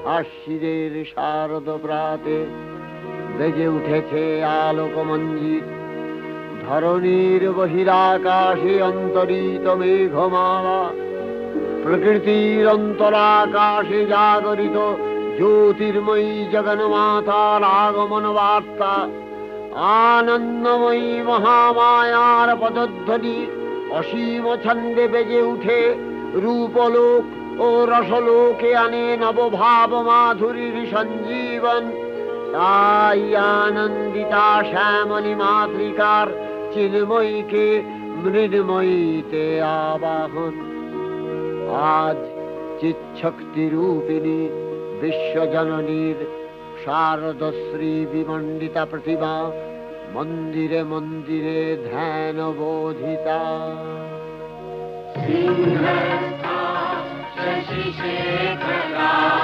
আশ্বিনের শারদ প্রাতে বেজে উঠেছে আলোক মঞ্জিত। ধরণীর বহিরাকাশে অন্তরিত মেঘমালা, প্রকৃতির অন্তরাকাশে জাগরিত জ্যোতির্ময়ী জগন্মাতার আগমন বার্তা। আনন্দময়ী মহামায়ার পদধ্বনি অসীম ছন্দে বেজে উঠে রূপলোক ও রসলোকে আনে নবভাব মাধুরীর সঞ্জীবন। তাই আনন্দিতা শ্যামলী মাতৃকার চিন্ময়ীকে মৃন্ময়ীতে আবাহন। আজ চিৎশক্তি রূপিণী বিশ্বজননীর শারদশ্রী বিমণ্ডিতা প্রতিমা মন্দিরে মন্দিরে ধ্যান বোধিতা। সিংহস্থা শশিশেখরা